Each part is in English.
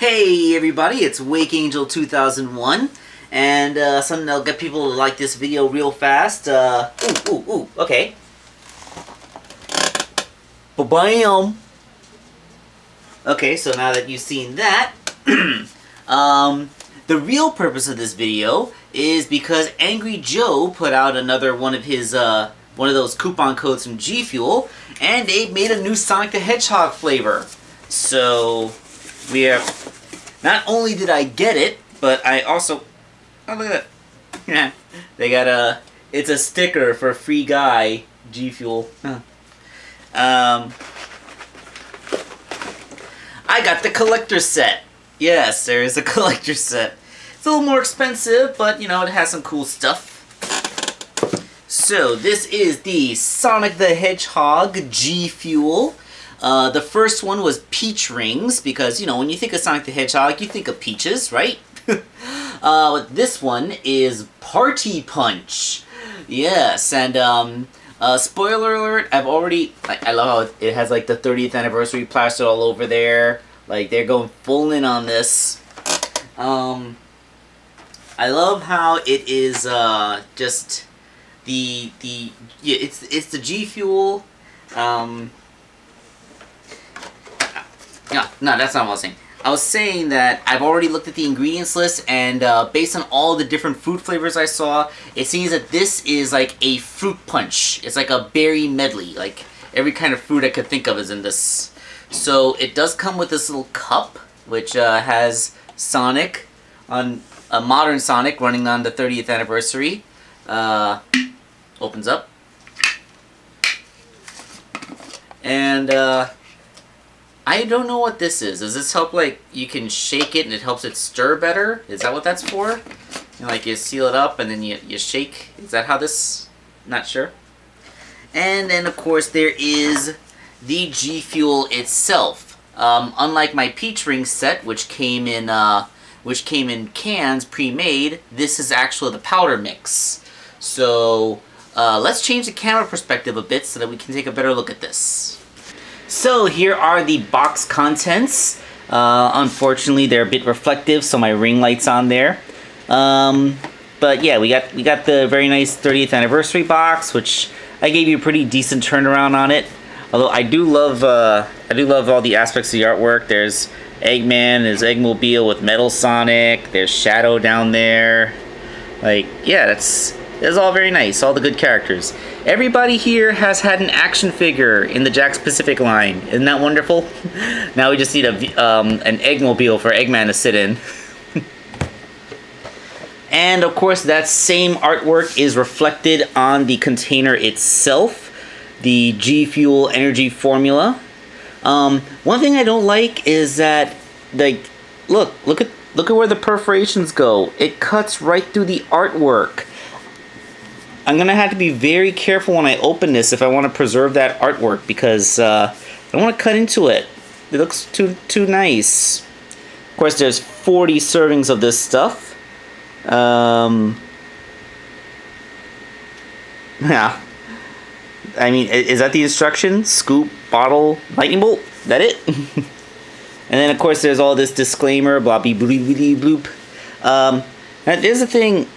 Hey everybody, it's Wakeangel2001, and something that'll get people to like this video real fast. Okay. Ba-bam! Okay, so now that you've seen that, the real purpose of this video is because Angry Joe put out another one of his, one of those coupon codes from G Fuel, and they made a new Sonic the Hedgehog flavor. So, we are... Not only did I get it, but I also... Oh, look at that. They got a... It's a sticker for Free Guy, G Fuel. I got the collector set. Yes, there is a collector set. It's a little more expensive, but, you know, it has some cool stuff. So, this is the Sonic the Hedgehog G Fuel. The first one was Peach Rings, because, you know, when you think of Sonic the Hedgehog, you think of peaches, right? This one is Party Punch. Yes, and, spoiler alert, I love how it has, like, the 30th anniversary plastered all over there. Like, they're going full in on this. I love how it is, just, it's the G Fuel, No, that's not what I was saying. I was saying that I've already looked at the ingredients list, and based on all the different fruit flavors I saw, it seems that this is like a fruit punch. It's like a berry medley. Like, every kind of fruit I could think of is in this. So, it does come with this little cup, which has Sonic, on a modern Sonic running on the 30th anniversary. Opens up. And, I don't know what this is. Does this help, like, you can shake it and it helps it stir better? Is that what that's for? And, like, you seal it up and then you shake? Is that how this... Not sure. And then, of course, there is the G Fuel itself. Unlike my Peach Ring set, which came in cans pre-made, this is actually the powder mix. So, let's change the camera perspective a bit so that we can take a better look at this. So here are the box contents. Unfortunately, they're a bit reflective, so my ring light's on there. But yeah, we got the very nice 30th anniversary box, which I gave you a pretty decent turnaround on it. Although I do love all the aspects of the artwork. There's Eggman, there's Eggmobile with Metal Sonic, there's Shadow down there. Like, yeah, it's all very nice, all the good characters. Everybody here has had an action figure in the Jakks Pacific line. Isn't that wonderful? Now we just need an Eggmobile for Eggman to sit in. And of course, that same artwork is reflected on the container itself. The G Fuel energy formula. One thing I don't like is that, like, look at where the perforations go. It cuts right through the artwork. I'm going to have to be very careful when I open this if I want to preserve that artwork, because I don't want to cut into it. It looks too nice. Of course, there's 40 servings of this stuff. Yeah. I mean, is that the instruction? Scoop, bottle, lightning bolt? That it? And then, of course, there's all this disclaimer, blah, blah, blah, blah, bloop. Now, there's the thing...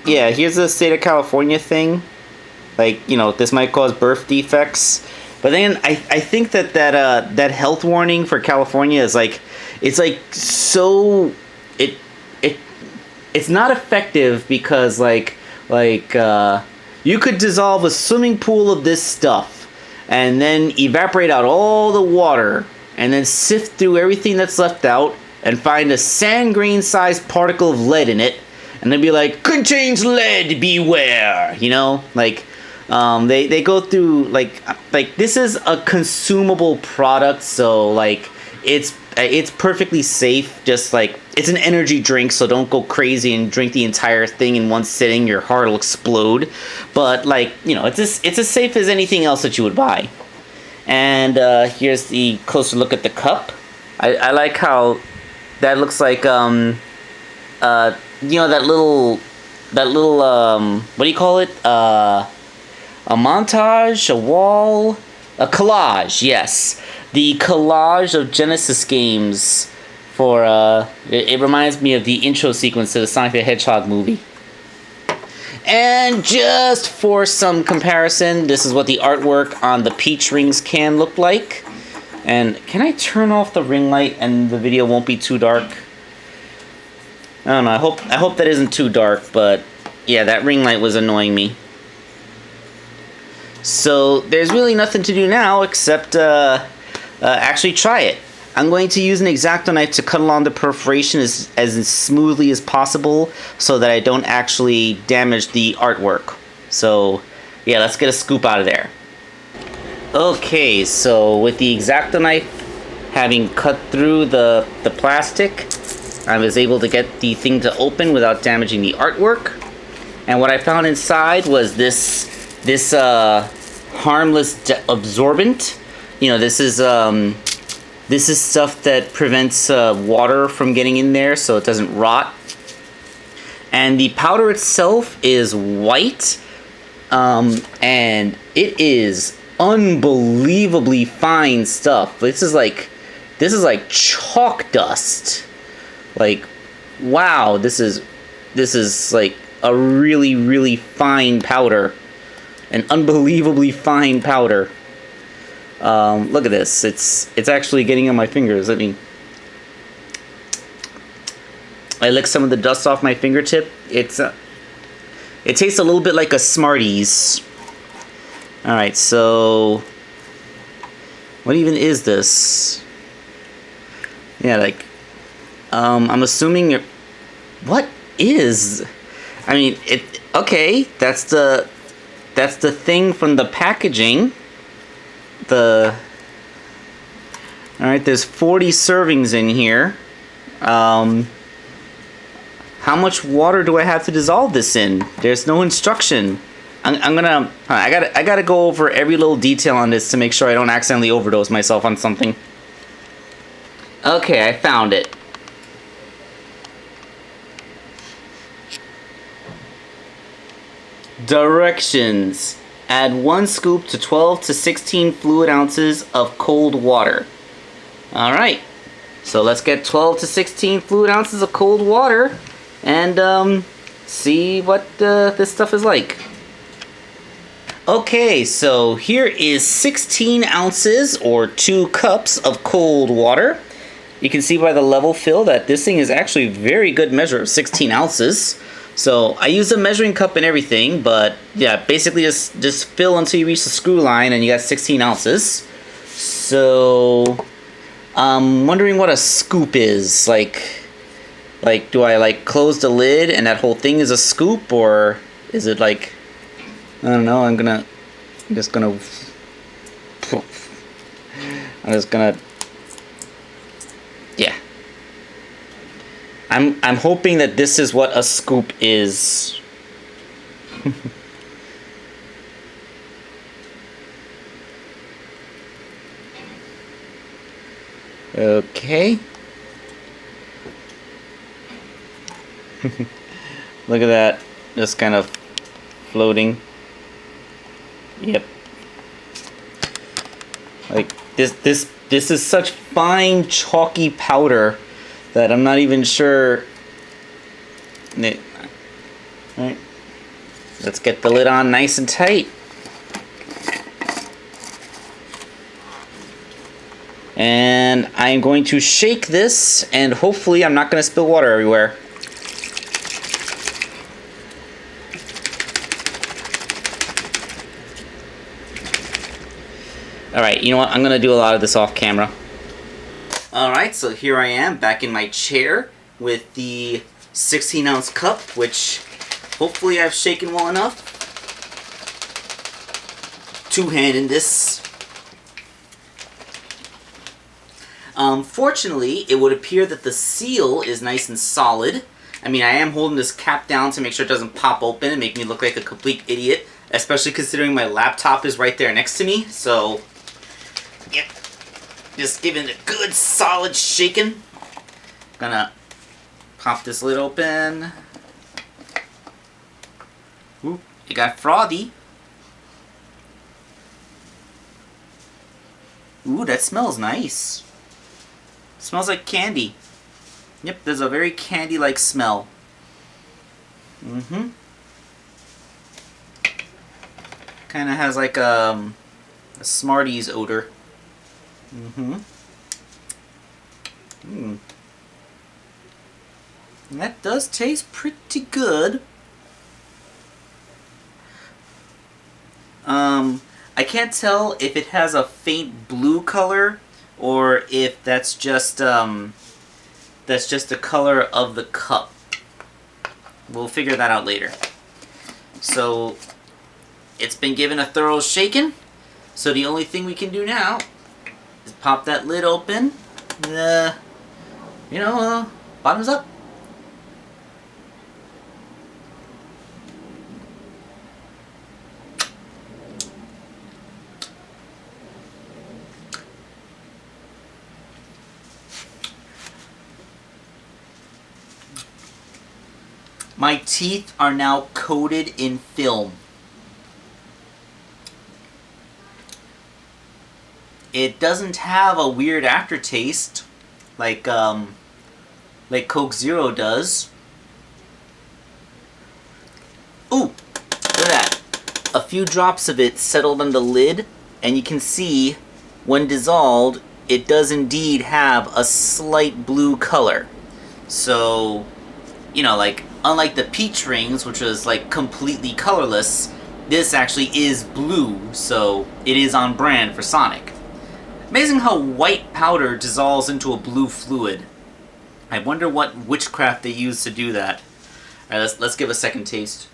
Yeah, here's the state of California thing. Like, you know, this might cause birth defects. But then I think that health warning for California is like, it's like so it's not effective because like you could dissolve a swimming pool of this stuff and then evaporate out all the water and then sift through everything that's left out and find a sand grain sized particle of lead in it. And they'd be like, contains lead, beware, you know? Like, they go through, like, this is a consumable product, so, like, it's perfectly safe, just, like, it's an energy drink, so don't go crazy and drink the entire thing in one sitting, your heart will explode. But, like, you know, it's as safe as anything else that you would buy. And, here's the closer look at the cup. I like how that looks like, you know, that little, what do you call it? A montage, a wall, A collage, yes. The collage of Genesis games for, it reminds me of the intro sequence to the Sonic the Hedgehog movie. And just for some comparison, this is what the artwork on the Peach Rings can look like. And can I turn off the ring light and the video won't be too dark? I don't know, I hope that isn't too dark, but yeah, that ring light was annoying me. So there's really nothing to do now except actually try it. I'm going to use an X-Acto knife to cut along the perforation as smoothly as possible so that I don't actually damage the artwork. So yeah, let's get a scoop out of there. Okay, so with the X-Acto knife having cut through the plastic, I was able to get the thing to open without damaging the artwork. And what I found inside was this harmless absorbent. You know, this is stuff that prevents water from getting in there so it doesn't rot. And the powder itself is white, and it is unbelievably fine stuff. This is like chalk dust. Like, wow, this is like a really, really fine powder. An unbelievably fine powder. Look at this. It's actually getting on my fingers. I mean, I licked some of the dust off my fingertip. It tastes a little bit like a Smarties. All right, so what even is this? Yeah, like, I'm assuming what is? I mean, okay, that's the thing from the packaging. Alright, there's 40 servings in here. How much water do I have to dissolve this in? There's no instruction. I gotta go over every little detail on this to make sure I don't accidentally overdose myself on something. Okay, I found it. Directions. Add 1 scoop to 12 to 16 fluid ounces of cold water. Alright, so let's get 12 to 16 fluid ounces of cold water and see what this stuff is like. Okay, so here is 16 ounces or 2 cups of cold water. You can see by the level fill that this thing is actually a very good measure of 16 ounces. So I use a measuring cup and everything, but yeah, basically just fill until you reach the screw line and you got 16 ounces. So I'm wondering what a scoop is. Like do I like close the lid and that whole thing is a scoop, or is it like, I don't know, I'm just gonna yeah. I'm hoping that this is what a scoop is. Okay. Look at that, just kind of floating. Yep. Like this is such fine chalky powder that I'm not even sure. Alright. Let's get the lid on nice and tight. And I'm going to shake this, and hopefully I'm not going to spill water everywhere. Alright, you know what? I'm going to do a lot of this off camera. Alright, so here I am back in my chair with the 16-ounce cup, which hopefully I've shaken well enough. Two-handed this. Fortunately, it would appear that the seal is nice and solid. I mean, I am holding this cap down to make sure it doesn't pop open and make me look like a complete idiot, especially considering my laptop is right there next to me. So, yep, just giving it a good solid shaking. Gonna pop this lid open. Ooh, it got frothy. Ooh, that smells nice. Smells like candy. Yep, there's a very candy-like smell. Mm-hmm. Kind of has like a Smarties odor. Mm-hmm. Mm. And that does taste pretty good. I can't tell if it has a faint blue color or if that's just the color of the cup. We'll figure that out later. So it's been given a thorough shaking. So the only thing we can do now is pop that lid open. Bottoms up. My teeth are now coated in film. It doesn't have a weird aftertaste like Coke Zero does. Ooh, look at that. A few drops of it settled on the lid, and you can see when dissolved, it does indeed have a slight blue color. So, unlike the peach rings, which was like completely colorless, this actually is blue, so it is on brand for Sonic. Amazing how white powder dissolves into a blue fluid. I wonder what witchcraft they use to do that. Alright, let's give a second taste.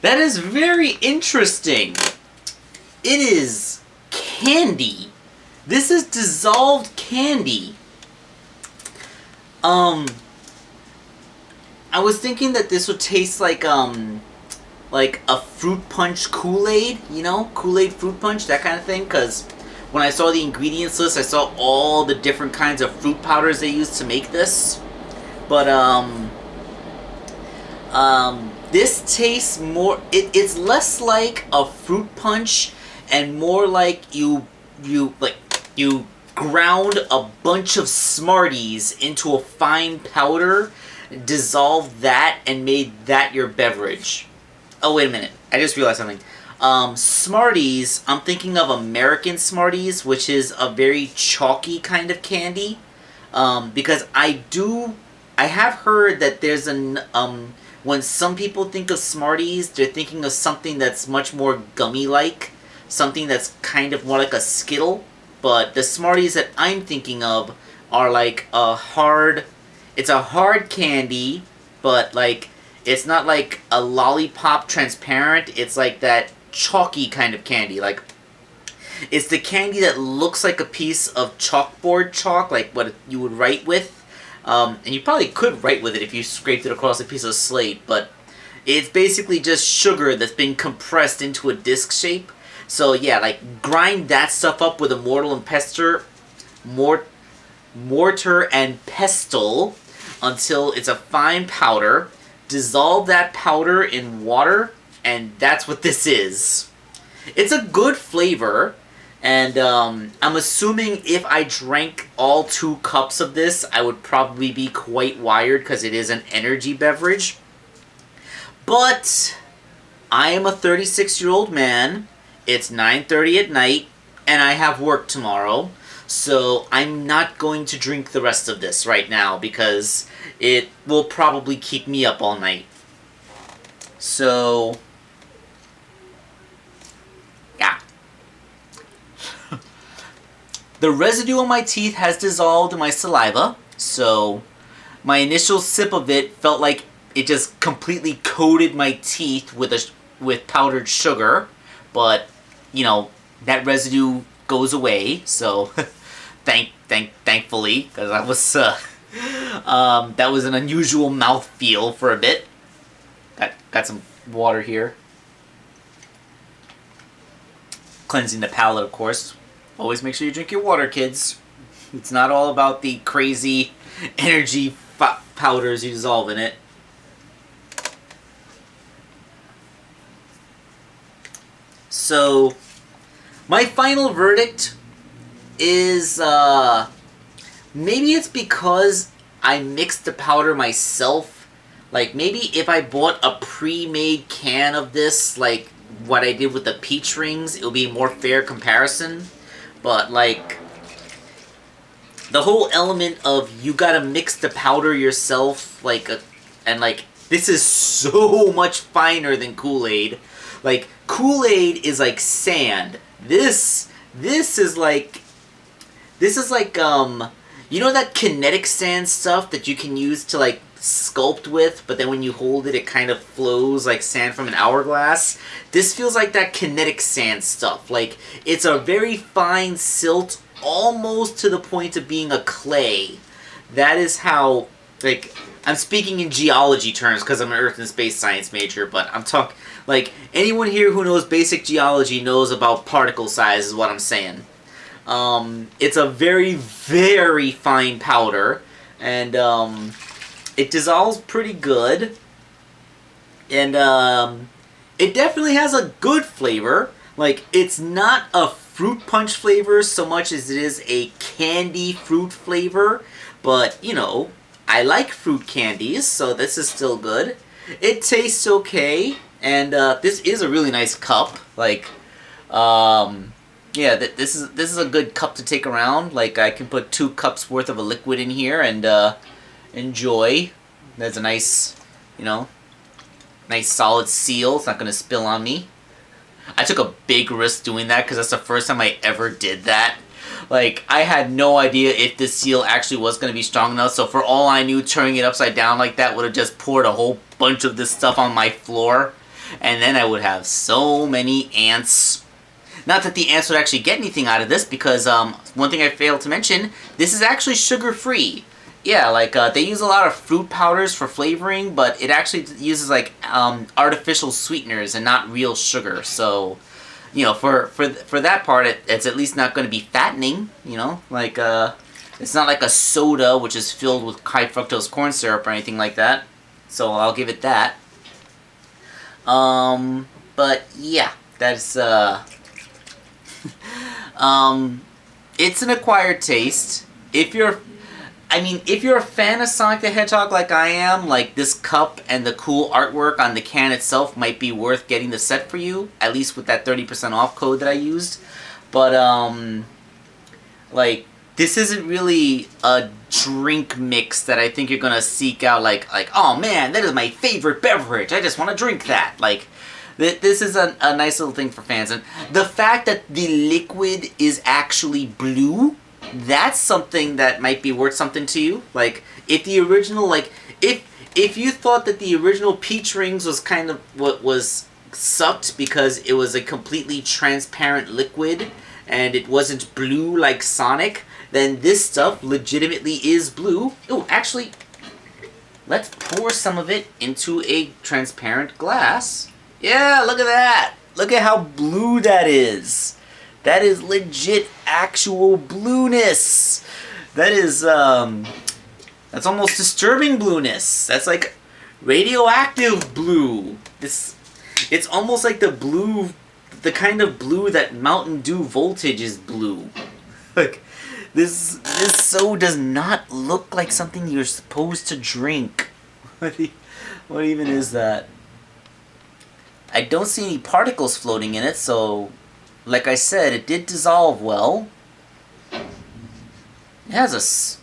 That is very interesting. It is candy. This is dissolved candy. I was thinking that this would taste like a fruit punch Kool-Aid, Kool-Aid fruit punch, that kind of thing, because when I saw the ingredients list, I saw all the different kinds of fruit powders they use to make this. But this tastes more, it's less like a fruit punch and more like you ground a bunch of Smarties into a fine powder, dissolved that, and made that your beverage. Oh, wait a minute. I just realized something. Smarties, I'm thinking of American Smarties, which is a very chalky kind of candy. Because I have heard that there's when some people think of Smarties, they're thinking of something that's much more gummy-like. Something that's kind of more like a Skittle. But the Smarties that I'm thinking of are like it's a hard candy, but like, it's not like a lollipop transparent, it's like that chalky kind of candy. Like, it's the candy that looks like a piece of chalkboard chalk, like what you would write with. And you probably could write with it if you scraped it across a piece of slate, but it's basically just sugar that's been compressed into a disc shape. So yeah, like, grind that stuff up with a mortar and pestle until it's a fine powder. Dissolve that powder in water, and that's what this is. It's a good flavor, and I'm assuming if I drank all 2 cups of this, I would probably be quite wired because it is an energy beverage. But I am a 36-year-old man. It's 9:30 at night, and I have work tomorrow, so I'm not going to drink the rest of this right now because it will probably keep me up all night. So, yeah. The residue on my teeth has dissolved in my saliva, so my initial sip of it felt like it just completely coated my teeth with powdered sugar, but that residue goes away, so thankfully, because that was an unusual mouthfeel for a bit. Got some water here. Cleansing the palate, of course. Always make sure you drink your water, kids. It's not all about the crazy energy powders you dissolve in it. So, my final verdict is, maybe it's because I mixed the powder myself. Like, maybe if I bought a pre-made can of this, like what I did with the peach rings, it would be a more fair comparison. But, like, the whole element of you gotta mix the powder yourself, like, and, like, this is so much finer than Kool-Aid. Like, Kool-Aid is like sand. This is like, you know that kinetic sand stuff that you can use to, like, sculpt with, but then when you hold it, it kind of flows like sand from an hourglass? This feels like that kinetic sand stuff. Like, it's a very fine silt, almost to the point of being a clay. That is how, like, I'm speaking in geology terms because I'm an earth and space science major, but I'm talking, like, anyone here who knows basic geology knows about particle size is what I'm saying. It's a very, very fine powder, and it dissolves pretty good, and it definitely has a good flavor. Like, it's not a fruit punch flavor so much as it is a candy fruit flavor, but, you know, I like fruit candies, so this is still good. It tastes okay, and this is a really nice cup. Like, yeah, this is a good cup to take around. Like, I can put 2 cups worth of a liquid in here and enjoy. There's a nice, you know, nice solid seal. It's not going to spill on me. I took a big risk doing that because that's the first time I ever did that. Like, I had no idea if this seal actually was going to be strong enough, so for all I knew, turning it upside down like that would have just poured a whole bunch of this stuff on my floor, and then I would have so many ants. Not that the ants would actually get anything out of this, because one thing I failed to mention, this is actually sugar-free. Yeah, like, they use a lot of fruit powders for flavoring, but it actually uses, like, artificial sweeteners and not real sugar, so, you know, for that part, it's at least not going to be fattening, you know? Like, it's not like a soda, which is filled with high fructose corn syrup or anything like that, so I'll give it that. But, yeah, that's, it's an acquired taste. If you're a fan of Sonic the Hedgehog like I am, like, this cup and the cool artwork on the can itself might be worth getting the set for you, at least with that 30% off code that I used. But, like, this isn't really a drink mix that I think you're gonna seek out, like, oh man, that is my favorite beverage, I just want to drink that. Like, this is a nice little thing for fans. And the fact that the liquid is actually blue, that's something that might be worth something to you. Like, if the original, like, if you thought that the original Peach Rings was kind of what was sucked because it was a completely transparent liquid and it wasn't blue like Sonic, then this stuff legitimately is blue. Oh, actually, let's pour some of it into a transparent glass. Yeah, look at that! Look at how blue that is! That is legit actual blueness! That is, that's almost disturbing blueness. That's like radioactive blue. It's almost like the blue, the kind of blue that Mountain Dew Voltage is blue. Like, this so does not look like something you're supposed to drink. What even is that? I don't see any particles floating in it, so, like I said, it did dissolve well. It has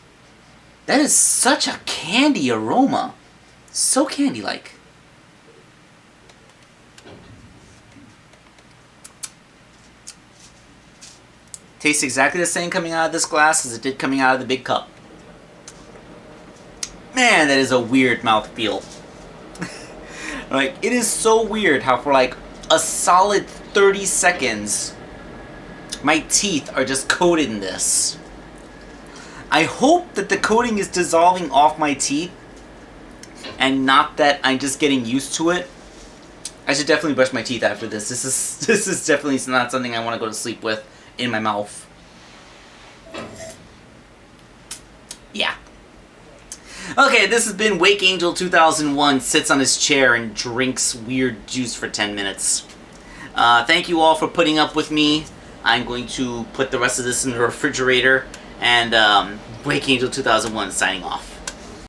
that is such a candy aroma. So candy-like. Tastes exactly the same coming out of this glass as it did coming out of the big cup. Man, that is a weird mouthfeel. Like, it is so weird how for like a solid 30 seconds, my teeth are just coated in this. I hope that the coating is dissolving off my teeth and not that I'm just getting used to it. I should definitely brush my teeth after this. This is definitely not something I want to go to sleep with in my mouth. Okay, this has been Wakeangel2001 sits on his chair and drinks weird juice for 10 minutes. Thank you all for putting up with me. I'm going to put the rest of this in the refrigerator, and Wakeangel2001 signing off.